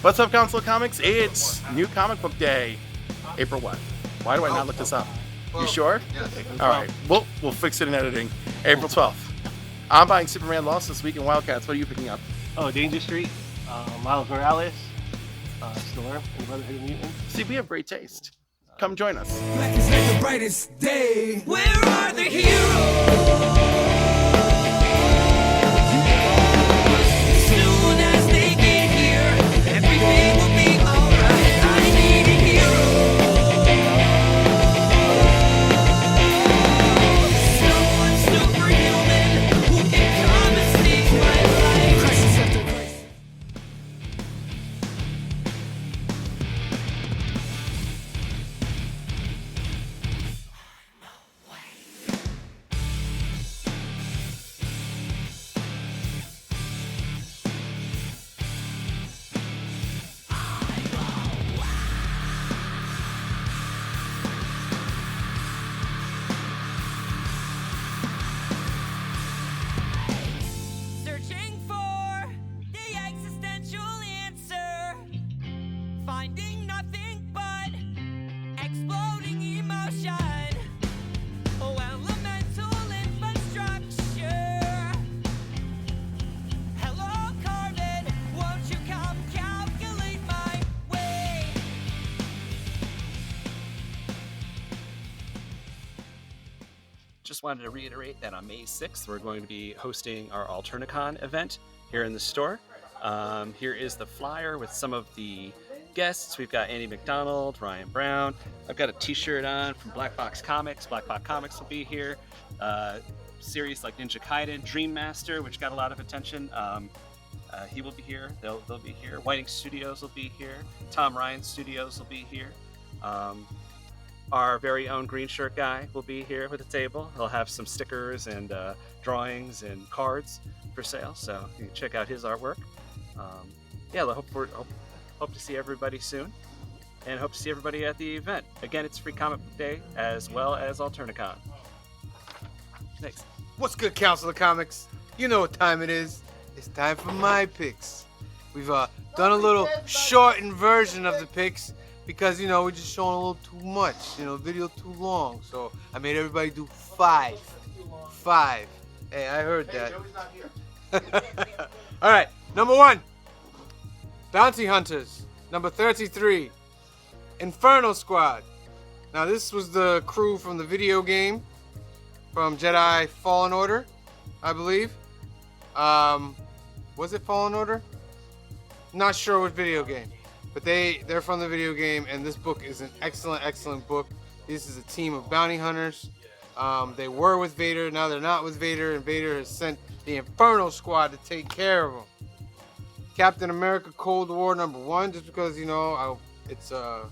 What's up, Council of Comics? It's New Comic Book Day. April what? Why do I not look this up? You sure? Yes. All right. We'll fix it in editing. April 12th. I'm buying Superman Lost this week in Wildcats. What are you picking up? Oh, Danger Street, Miles Morales, Storm, and Brotherhood of Mutants. See, we have great taste. Come join us. Black is like the brightest day. Where are the heroes? Soon as they get here, everything will be alright. I need a hero. Someone superhuman who can come and save my life. Crisis after crisis. Searching for the existential answer, finding nothing but exploding emotion. Oh, elemental infrastructure. Hello, carbon, won't you come calculate my way? Just wanted to reiterate that on May 6th, we're going to be hosting our Alternicon event here in the store. Here is the flyer with some of the guests. We've got Andy McDonald, Ryan Brown. I've got a t-shirt on from Black Box Comics. Black Box Comics will be here. Series like Ninja Gaiden, Dream Master, which got a lot of attention. He will be here. They'll be here. Whiting Studios will be here. Tom Ryan Studios will be here. Our very own green shirt guy will be here with a table. He'll have some stickers and drawings and cards for sale, so you can check out his artwork. I hope to see everybody soon, and hope to see everybody at the event. Again, it's Free Comic Book Day as well as Alternicon. Thanks. What's good, Council of Comics? You know what time it is. It's time for my picks. We've done a little shortened version of the picks because, we're just showing a little too much. Video too long. So I made everybody do 5. 5. Hey, I heard that. All right, number 1. Bounty Hunters. Number 33. Inferno Squad. Now, this was the crew from the video game, from Jedi Fallen Order, I believe. Was it Fallen Order? Not sure what video game, but they're from the video game, and this book is an excellent book. This is a team of bounty hunters. They were with Vader, now they're not with Vader, and Vader has sent the Inferno Squad to take care of them. Captain America Cold War number 1, just because it's a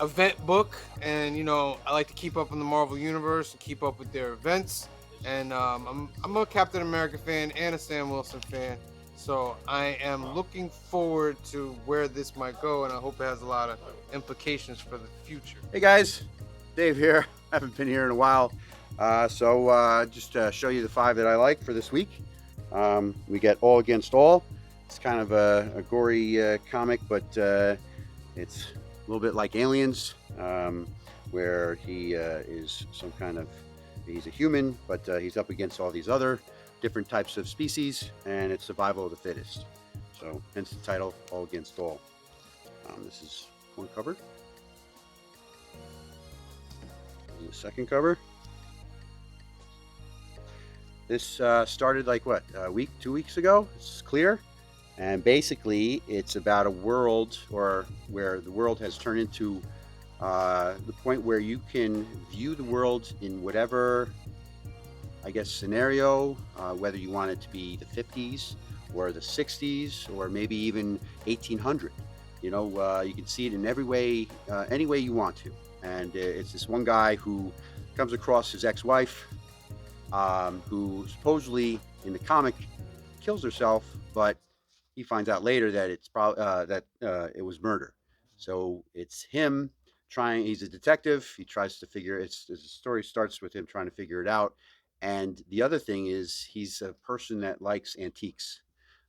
event book, and I like to keep up in the Marvel universe and keep up with their events. And I'm a Captain America fan and a Sam Wilson fan, so I am looking forward to where this might go, and I hope it has a lot of implications for the future. Hey guys, Dave here. Haven't been here in a while, so just to show you the 5 that I like for this week. We get All Against All. It's kind of a gory comic, but it's a little bit like Aliens, where he is some kind of, he's a human, but he's up against all these other different types of species, and it's survival of the fittest. So hence the title, All Against All. This is one cover. The second cover. This started like what, a week, 2 weeks ago? It's clear. And basically it's about a world, or where the world has turned into the point where you can view the world in whatever, I guess, scenario, whether you want it to be the 50s or the 60s or maybe even 1800. You can see it in every way, any way you want to. And it's this one guy who comes across his ex-wife, who supposedly in the comic kills herself, but he finds out later that it's probably it was murder. So it's him trying. He's a detective. He tries to figure. The story starts with him trying to figure it out. And the other thing is, he's a person that likes antiques.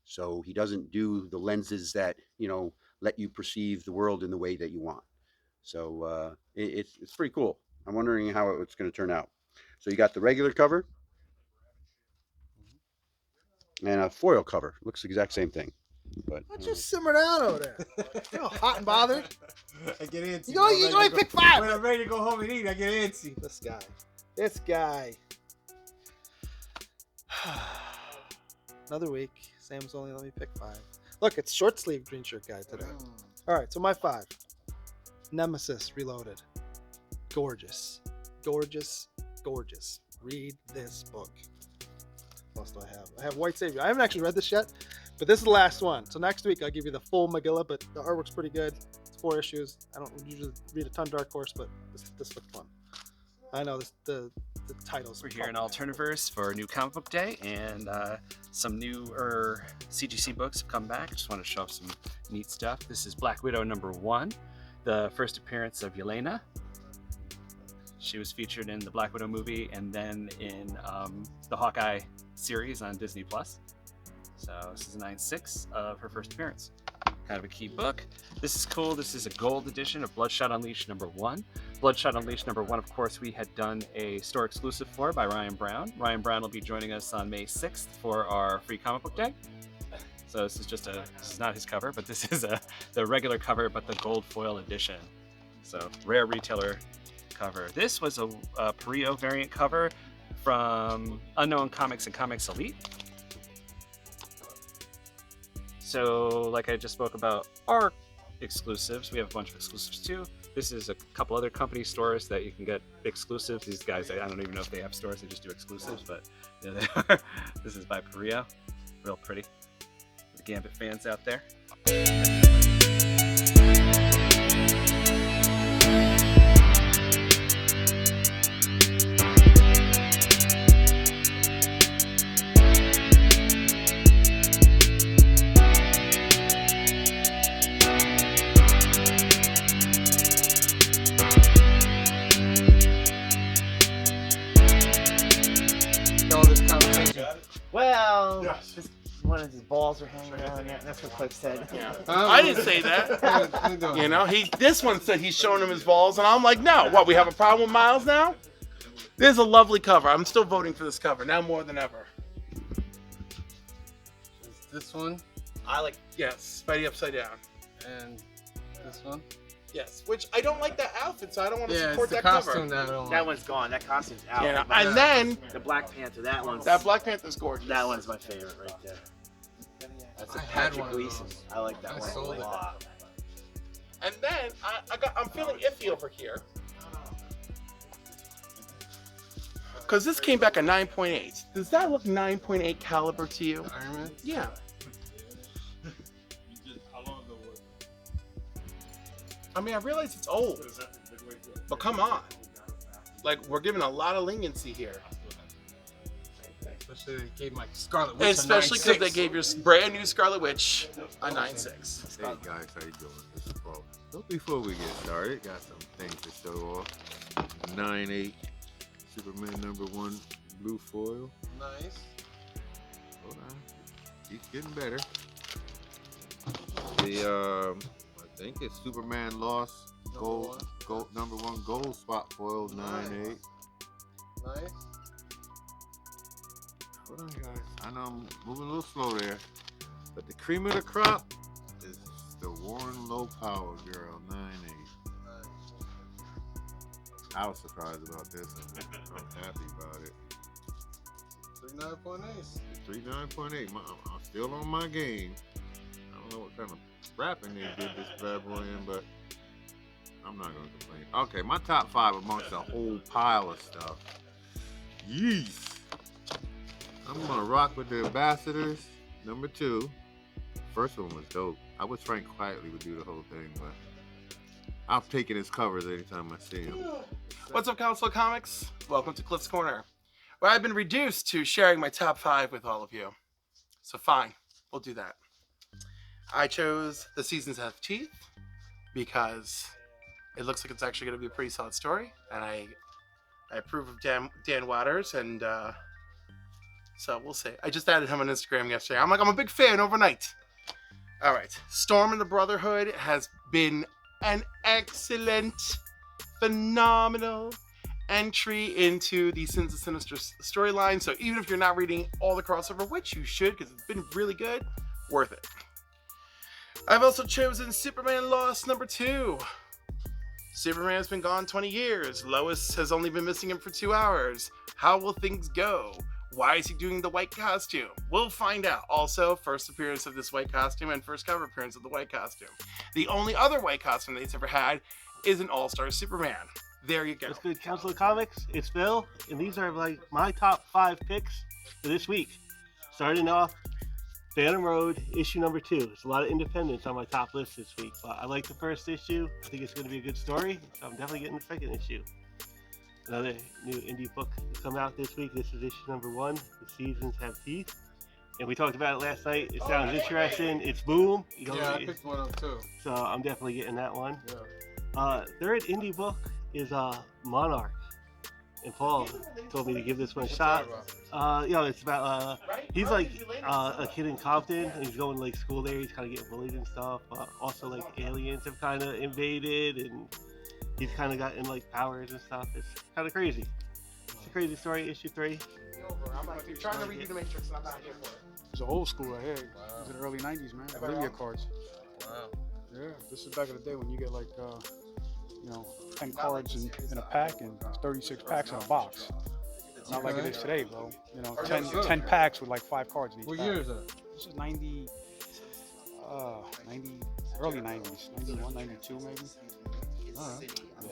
So he doesn't do the lenses that let you perceive the world in the way that you want. So it's pretty cool. I'm wondering how it's going to turn out. So you got the regular cover and a foil cover. Looks the exact same thing. But Why don't you simmer down over there? You know, hot and bothered. I get antsy. You only pick 5. When I'm ready to go home and eat, I get antsy. This guy. Another week. Sam's only let me pick 5. Look, it's short sleeve green shirt guy today. All right, so my 5. Nemesis Reloaded. Gorgeous. Gorgeous. Gorgeous. Read this book. What else do I have? I have White Savior. I haven't actually read this yet, but this is the last one. So next week I'll give you the full Megillah, but the artwork's pretty good. It's 4 issues. I don't usually read a ton of Dark Horse, but this looked fun. I know the titles. We're here in Alterniverse for New Comic Book Day, and some newer CGC books have come back. I just want to show off some neat stuff. This is Black Widow #1, the first appearance of Yelena. She was featured in the Black Widow movie and then in the Hawkeye series on Disney+. So this is a 9/6 of her first appearance. Kind of a key book. This is cool. This is a gold edition of Bloodshot Unleashed #1. Bloodshot Unleashed #1, of course, we had done a store exclusive for by Ryan Brown. Ryan Brown will be joining us on May 6th for our free comic book day. So this is not his cover, but this is the regular cover, but the gold foil edition. So rare retailer cover. This was a Perio variant cover from Unknown Comics and Comics Elite. So like I just spoke about our exclusives, we have a bunch of exclusives too. This is a couple other company stores that you can get exclusives. These guys, I don't even know if they have stores, they just do exclusives, but yeah, they are. This is by Perio. Real pretty. The Gambit fans out there. All this conversation. Well, just one of his balls are hanging around. That's what Cliff said. I didn't say that. What are you doing? You know, this one said he's showing him his balls, and I'm like, no. What, we have a problem with Miles now? This is a lovely cover. I'm still voting for this cover now more than ever. Is this one I like. Yes, Spidey upside down. and this one. Yes, which I don't like that outfit, so I don't want to Yeah, it's support the that costume cover. that I don't That like. one's gone. That costume's out. Yeah, But and then the Black Panther. That one's. that Black Panther's gorgeous. That one's my favorite right there. That's a I had Patrick one of Gleason. those. I like that I one sold a it. lot. And then I'm feeling iffy over here. Because this came back a 9.8. Does that look 9.8 caliber to you? Iron Man. Yeah. I mean, I realize it's old, but come on. Like, we're giving a lot of leniency here. Especially they gave my Scarlet Witch Especially because they gave your brand new Scarlet Witch a 9.6. Hey guys, how you doing? This is Paul. So before we get started, got some things to show off. 9/8 Superman #1 blue foil. Nice. Hold on, keeps getting better. I think it's Superman Lost gold #1 gold spot foil 9/8. Nice. Hold on, guys. I know I'm moving a little slow there, but the cream of the crop is the Warren Low Power Girl 9/8. I was surprised about this, and I'm happy about it. 39.8. 39.8. I'm still on my game. I don't know what kind of wrapping they did this bad boy in, but I'm not gonna complain. Okay, my top 5 amongst a whole pile of stuff. Yeesh. I'm gonna rock with the Ambassadors #2. First one was dope. I wish Frank Quietly would do the whole thing, but I'm taking his covers anytime I see him. What's up, Council of Comics? Welcome to Cliff's Corner, where I've been reduced to sharing my top 5 with all of you. So fine, we'll do that. I chose The Seasons Have Teeth because it looks like it's actually going to be a pretty solid story, and I approve of Dan Waters, and so we'll see. I just added him on Instagram yesterday. I'm a big fan overnight. All right. Storm and the Brotherhood has been an excellent, phenomenal entry into the Sins of Sinister storyline. So even if you're not reading all the crossover, which you should because it's been really good, worth it. I've also chosen Superman Lost #2. Superman's been gone 20 years. Lois has only been missing him for 2 hours. How will things go? Why is he doing the white costume? We'll find out. Also, first appearance of this white costume and first cover appearance of the white costume. The only other white costume that he's ever had is an All-Star Superman. There you go. What's good, Council of Comics? It's Phil, and these are like my top 5 picks for this week. Starting off, Phantom Road, issue #2. There's a lot of independents on my top list this week, but I like the first issue. I think it's going to be a good story, so I'm definitely getting the second issue. Another new indie book to come out this week. This is issue #1, The Seasons Have Teeth. And we talked about it last night. It sounds interesting. It's Boom. Yeah, I picked one up too. So I'm definitely getting that one. Yeah. Third indie book is Monarch. And Paul told me to give this one a shot. It's about he's like a kid in Compton, and he's going to like school there. He's kind of getting bullied and stuff. Also, like aliens have kind of invaded, and he's kind of gotten like powers and stuff. It's kind of crazy. It's a crazy story. Issue 3. I'm like, trying to read the Matrix, and I'm not here for it. It's old school right here. It was in the early 90s, man. Olivia cards. Wow. Yeah, this is back in the day when you get like, 10 cards in a pack and 36 packs in a box. Not like it is today, bro. 10 packs with like 5 cards in each What pack. year is that? This is 90, early 90s, 91, 92 maybe. Alright. Yeah.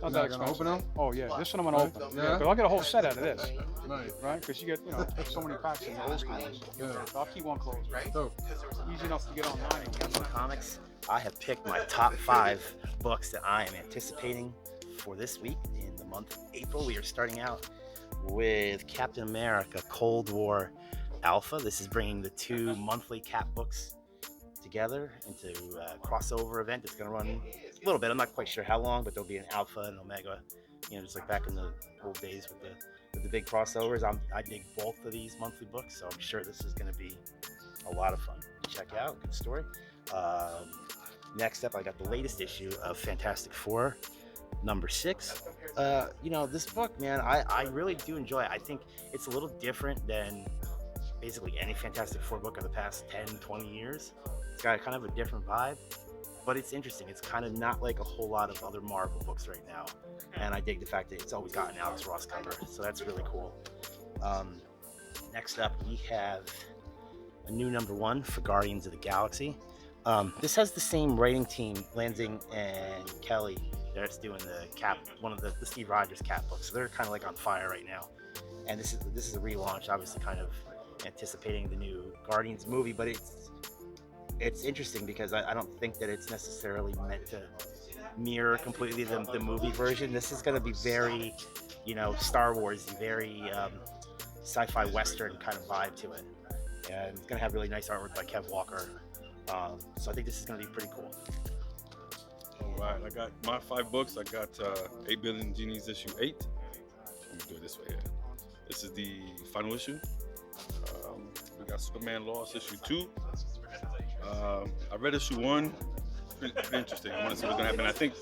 You're not gonna open them? Oh yeah, this one I'm gonna open. Yeah? But I'll get a whole set out of this, Right. right? Because you get, so many packs in the old school ones. So I'll keep one closed, right? Dope. Easy enough to get online. Comics. I have picked my top 5 books that I am anticipating for this week in the month of April. We are starting out with Captain America Cold War Alpha. This is bringing the 2 monthly Cap books together into a crossover event. It's going to run a little bit. I'm not quite sure how long, but there'll be an Alpha and Omega, just like back in the old days with the big crossovers. I dig both of these monthly books, so I'm sure this is going to be a lot of fun to check out. Good story. Next up, I got the latest issue of Fantastic Four, #6. This book, man, I really do enjoy it. I think it's a little different than basically any Fantastic Four book of the past 10, 20 years. It's got kind of a different vibe, but it's interesting. It's kind of not like a whole lot of other Marvel books right now. And I dig the fact that it's always got an Alex Ross cover, so that's really cool. Next up, we have a new #1 for Guardians of the Galaxy. This has the same writing team, Lansing and Kelly, that's doing the Cap, one of the Steve Rogers Cap books. So they're kind of like on fire right now. And this is a relaunch, obviously kind of anticipating the new Guardians movie, but it's interesting because I don't think that it's necessarily meant to mirror completely the movie version. This is going to be very, Star Wars-y, very sci-fi Western kind of vibe to it. And it's going to have really nice artwork by Kev Walker. So I think this is going to be pretty cool. All right, I got my 5 books. I got 8 Billion Genies issue 8. Let me do it this way here. This is the final issue. We got Superman Lost issue 2. I read issue 1. Pretty interesting. I want to see what's going to happen. I think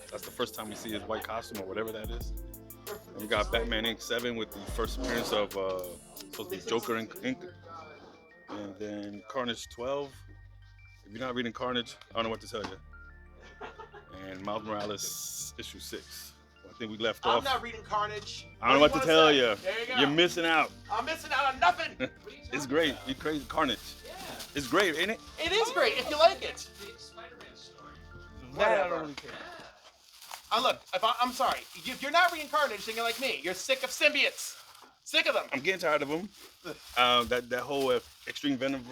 that's the first time we see his white costume or whatever that is. And we got Batman Inc. 7 with the first appearance of supposed to be Joker Inc. And then Carnage 12. If you're not reading Carnage, I don't know what to tell you. And Miles Morales issue 6. I think we left off. I'm not reading Carnage. I don't know what to tell you. There you go. You're missing out. I'm missing out on nothing. It's great. You crazy Carnage. Yeah. It's great, ain't it? It is great if you like it. That I don't really care. Look, I'm sorry. If you're not reading Carnage, then you're like me. You're sick of symbiotes. Sick of them. I'm getting tired of them. That whole extreme Venom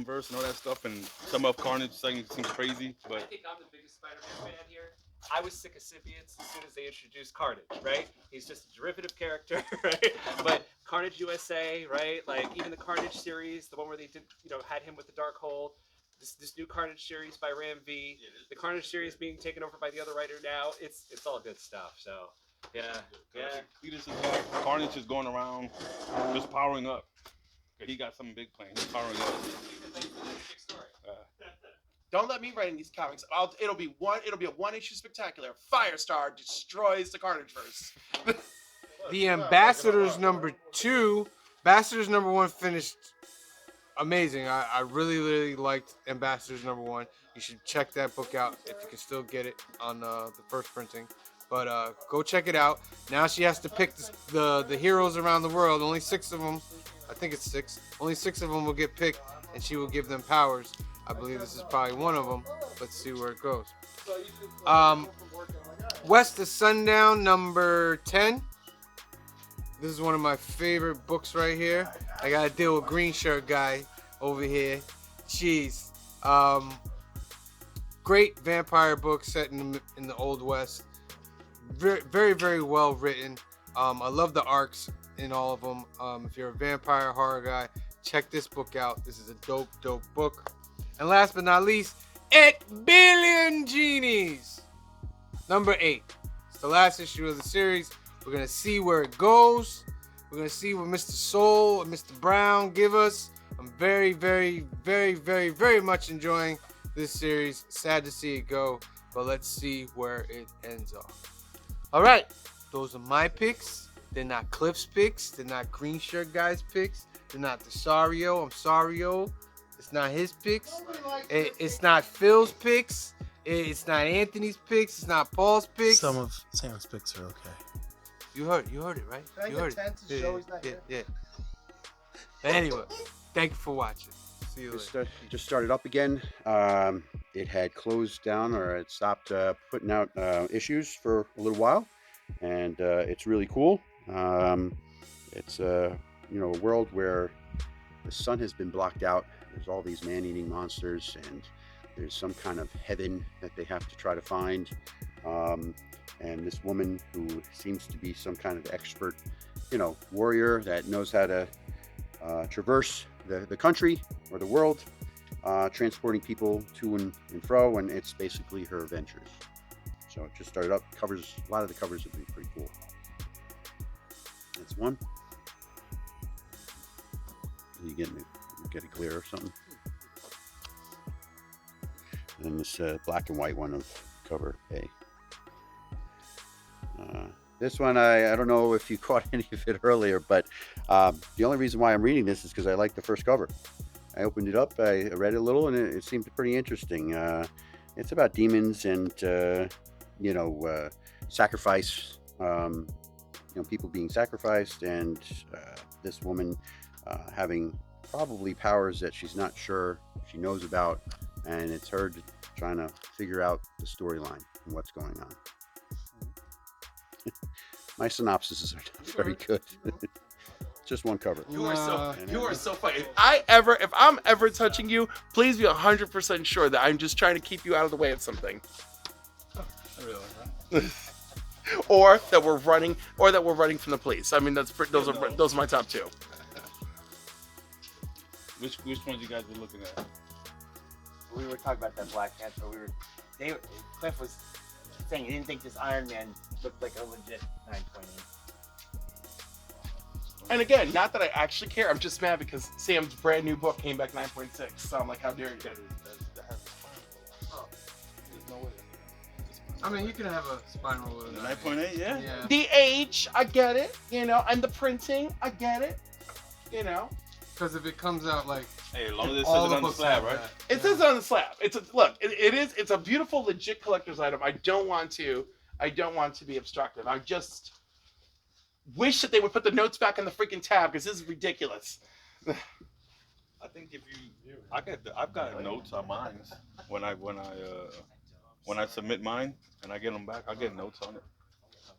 verse and all that stuff, and some of Carnage seems crazy. But I think I'm the biggest Spider-Man fan here. I was sick of symbiotes as soon as they introduced Carnage, right? He's just a derivative character, right? But Carnage USA, right? Like even the Carnage series, the one where they did, had him with the Darkhold. This new Carnage series by Ram V. The Carnage series being taken over by the other writer now. It's all good stuff. So yeah. Carnage is going around just powering up. He got something big planned. He's powering up. Don't let me write in these comics. It'll be a one-issue spectacular. Firestar destroys the Carnageverse. The Ambassadors #2. Ambassadors #1 finished amazing. I really liked Ambassadors #1. You should check that book out if you can still get it on the first printing. But go check it out. Now she has to pick the heroes around the world. Only 6 of them. I think it's 6. Only 6 of them will get picked, and she will give them powers. I believe this is probably one of them. Let's see where it goes. West of Sundown #10. This is one of my favorite books right here. I gotta deal with green shirt guy over here. Jeez. Great vampire book set in the Old West. Very, very well written. I love the arcs in all of them. If you're a vampire horror guy, check this book out. This is a dope book. And last but not least, 8 Billion Genies. #8. It's the last issue of the series. We're going to see where it goes. We're going to see what Mr. Soul and Mr. Brown give us. I'm very, very, very, very, very much enjoying this series. Sad to see it go, but let's see where it ends off. All right, those are my picks. They're not Cliff's picks. They're not Green Shirt Guy's picks. They're not Desario. I'm sorry-o. It's not his picks. It's not Phil's picks. It's not Anthony's picks. It's not Paul's picks. Some of Sam's picks are okay. You heard it, right? Can I You get heard 10 to show he's not here? Yeah. But anyway, thank you for watching. See you later. Just started up again. It had closed down, or it stopped putting out issues for a little while, and it's really cool. It's a world where the sun has been blocked out. There's all these man-eating monsters, and there's some kind of heaven that they have to try to find. And this woman who seems to be some kind of expert, warrior that knows how to traverse the country or the world, transporting people to and fro, and it's basically her adventures. So it just started up. A lot of the covers have been pretty cool. That's one. You get it clear or something. And then this black and white one of cover A. This one, I don't know if you caught any of it earlier, but the only reason why I'm reading this is because I like the first cover. I opened it up, I read it a little, and it seemed pretty interesting. It's about demons and, sacrifice, people being sacrificed, and this woman having probably powers that she's not sure she knows about, and it's her trying to figure out the storyline and what's going on. My synopsises are not very good. Just one cover. You are so funny. If I'm ever touching you, please be 100% sure that I'm just trying to keep you out of the way of something. I realize that. or that we're running from the police. I mean, those are my top 2. Which ones you guys were looking at? We were talking about that Black Panther. Cliff was saying he didn't think this Iron Man looked like a legit 9.8. And again, not that I actually care. I'm just mad because Sam's brand new book came back 9.6. So I'm like, how dare you? I mean, you can have a spine roll with 9.8, yeah. The age, I get it. And the printing, I get it. Because if it comes out like, hey, as long as it says it on the slab, right? It says it on the slab. It's a beautiful, legit collector's item. I don't want to be obstructive. I just wish that they would put the notes back on the freaking tab because this is ridiculous. I think I've got notes on mine when I submit mine and I get them back. I get notes on it.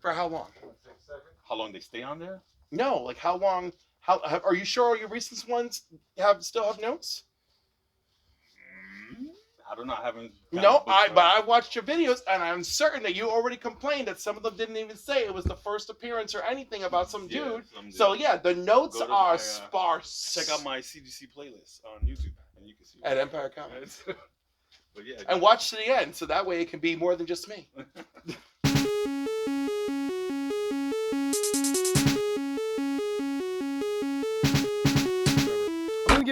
For how long? How long they stay on there? No, like how long? Are you sure all your recent ones still have notes? I don't know. I haven't. No, but I watched your videos, and I'm certain that you already complained that some of them didn't even say it was the first appearance or anything about some dude. So yeah, the notes are sparse. Check out my CGC playlist on YouTube, and you can see at Empire Comics. But yeah, and watch to the end, so that way it can be more than just me.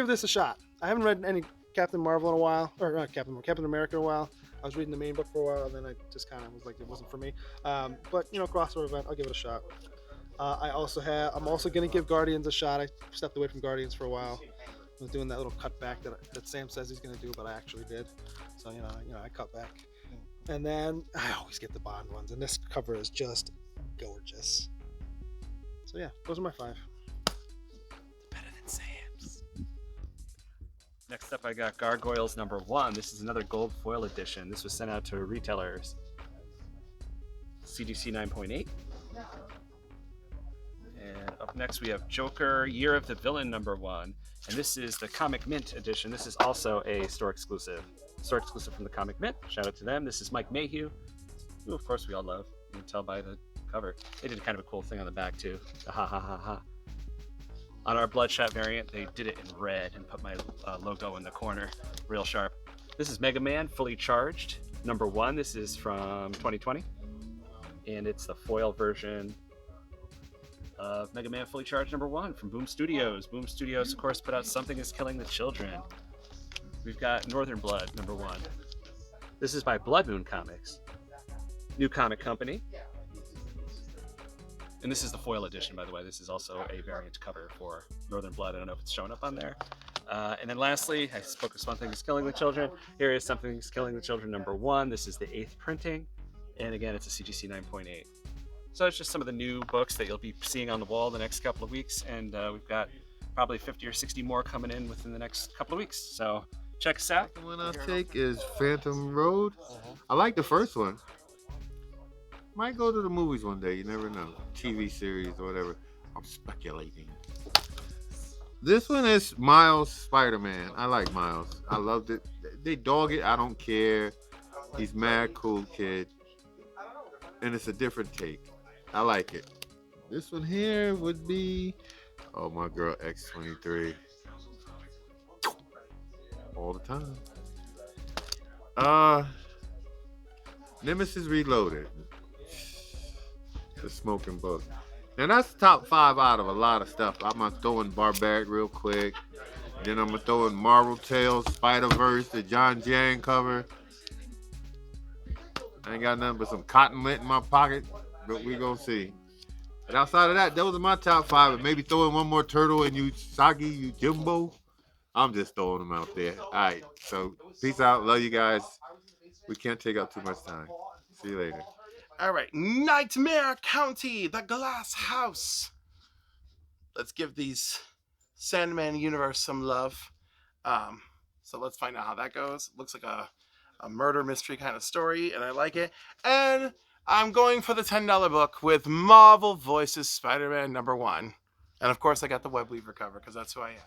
this a shot. I haven't read any Captain Marvel in a while, or not Captain America in a while. I was reading the main book for a while, and then I just kind of was like, it wasn't for me. But you know, crossover event, I'll give it a shot. I'm also gonna give Guardians a shot. I stepped away from Guardians for a while. I was doing that little cutback that Sam says he's gonna do, but I actually did. So you know, I cut back. And then I always get the Bond ones, and this cover is just gorgeous. So yeah, those are my 5. Better than Sam's. Next up, I got Gargoyles #1. This is another gold foil edition. This was sent out to retailers. CGC 9.8. And up next, we have Joker Year of the Villain #1. And this is the Comic Mint edition. This is also a store exclusive. Store exclusive from the Comic Mint. Shout out to them. This is Mike Mayhew, who of course we all love. You can tell by the cover. They did kind of a cool thing on the back too. The ha ha ha ha. On our Bloodshot variant, they did it in red and put my logo in the corner, real sharp. This is Mega Man Fully Charged #1. This is from 2020, and it's the foil version of Mega Man Fully Charged #1 from Boom Studios. Boom Studios, of course, put out Something Is Killing the Children. We've got Northern Blood #1. This is by Blood Moon Comics, new comic company. And this is the foil edition, by the way. This is also a variant cover for Northern Blood. I don't know if it's showing up on there. And then lastly, I spoke of Something Is Killing the Children. Here is Something Is Killing the Children #1. This is the 8th printing. And again, it's a CGC 9.8. So it's just some of the new books that you'll be seeing on the wall the next couple of weeks. And we've got probably 50 or 60 more coming in within the next couple of weeks. So check us out. The one I take is Phantom Road. I like the first one. Might go to the movies one day. You never know. TV series or whatever. I'm speculating. This one is Miles Spider-Man. I like Miles. I loved it. They dog it. I don't care. He's mad cool kid. And it's a different take. I like it. This one here would be, oh, my girl X-23. All the time. Nemesis Reloaded. The smoking book. Now that's top 5 out of a lot of stuff. I'm gonna throw in Barbaric real quick. Then I'm gonna throw in Marvel Tales, Spider-Verse, the John Jan cover. I ain't got nothing but some cotton lint in my pocket, but we gonna see. And outside of that, those are my top 5. And maybe throw in one more turtle and Usagi Yojimbo. I'm just throwing them out there. All right, so peace out. Love you guys. We can't take up too much time. See you later. All right, Nightmare County, the Glass House. Let's give these Sandman universe some love. So let's find out how that goes. Looks like a murder mystery kind of story, and I like it. And I'm going for the $10 book with Marvel Voices Spider-Man #1. And of course, I got the Web Weaver cover because that's who I am.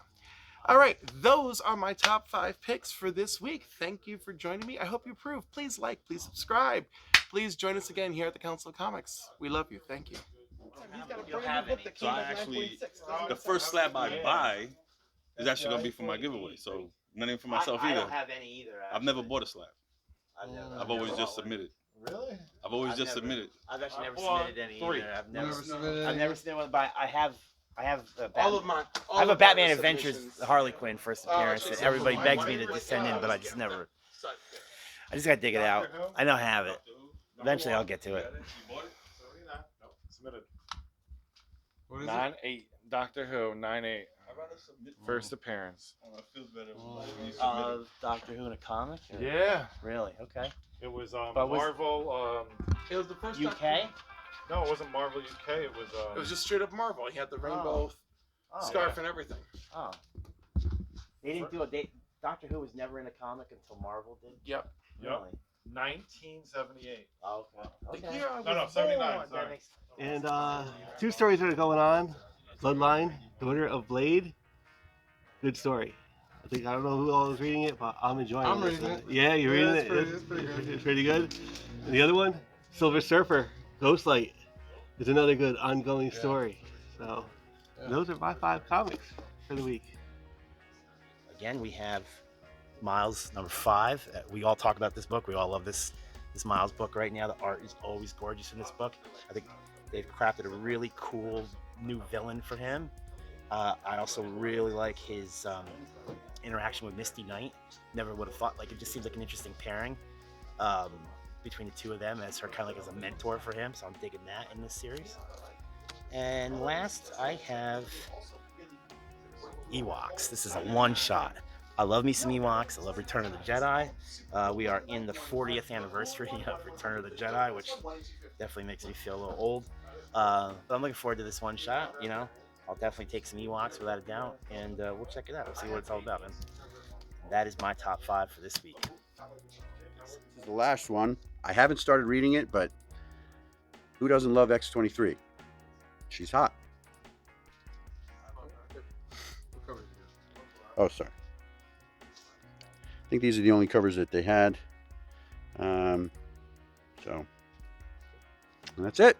All right, those are my top 5 picks for this week. Thank you for joining me. I hope you approve. Please like, please subscribe. Please join us again here at the Council of Comics. We love you. Thank you. So I actually, the first slab I buy is actually going to be for my giveaway. So not even for myself either. I don't have any either. Actually. I've never bought a slab. I've always just submitted. Really? I've always just submitted. I've actually never submitted any 3. either. I've never submitted one, but I have All of mine. I have a Batman Adventures Harley Quinn first appearance that everybody begs me to just send in, but I just never. I just gotta dig it out. I don't have it. Eventually, I'll get to it. Submitted. 9/8 Doctor Who 9/8 first appearance. Of Doctor Who in a comic? Or? Yeah. Really? Okay. It was But was- Marvel. It was the first UK? No, it wasn't Marvel UK. It was. It was just straight up Marvel. He had the rainbow scarf and everything. Oh. They didn't do it. Doctor Who was never in a comic until Marvel did? Yep. Really? 1978. Oh, okay. The year I No, was 79. born. Sorry. And 2 stories that are going on. Bloodline, Daughter of Blade. Good story. I don't know who all is reading it, but I'm enjoying it. I'm reading it. Yeah, you're reading it? It's pretty good. It's pretty good. And the other one, Silver Surfer, Ghostlight. It's another good ongoing story. So those are my 5 comics for the week. Again, we have Miles #5. We all talk about this book. We all love this Miles book right now. The art is always gorgeous in this book. I think they've crafted a really cool new villain for him. I also really like his interaction with Misty Knight. Never would have thought, like, it just seems like an interesting pairing between the two of them as her kind of like as a mentor for him. So I'm digging that in this series. And last, I have Ewoks. This is a one-shot. I love me some Ewoks. I love Return of the Jedi. We are in the 40th anniversary of Return of the Jedi, which definitely makes me feel a little old. But I'm looking forward to this one shot. You know, I'll definitely take some Ewoks without a doubt, and we'll check it out. We'll see what it's all about, man. That is my top 5 for this week. This is the last one. I haven't started reading it, but who doesn't love X-23? She's hot. Oh, sorry. I think these are the only covers that they had. And that's it.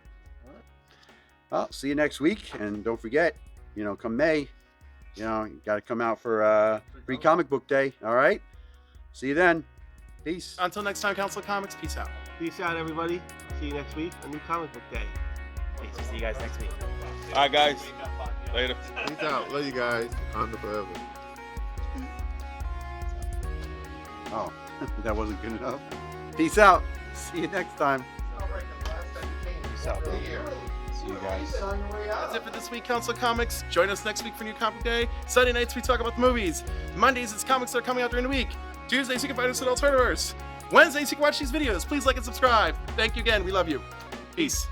Well, see you next week. And don't forget, you know, come May, you know, you got to come out for Free Comic Book Day. All right. See you then. Peace. Until next time, Council of Comics, peace out. Peace out, everybody. See you next week. A new comic book day. Peace. See you guys next week. All right, guys. Later. Peace out. Love you guys. Honda forever. Oh, that wasn't good enough. Peace out. See you next time. Peace out. See you guys. That's it for this week, Council of Comics. Join us next week for New Comic Day. Sunday nights, we talk about the movies. Mondays, it's comics that are coming out during the week. Tuesdays, you can find us at Alternaverse. Wednesdays, you can watch these videos. Please like and subscribe. Thank you again. We love you. Peace.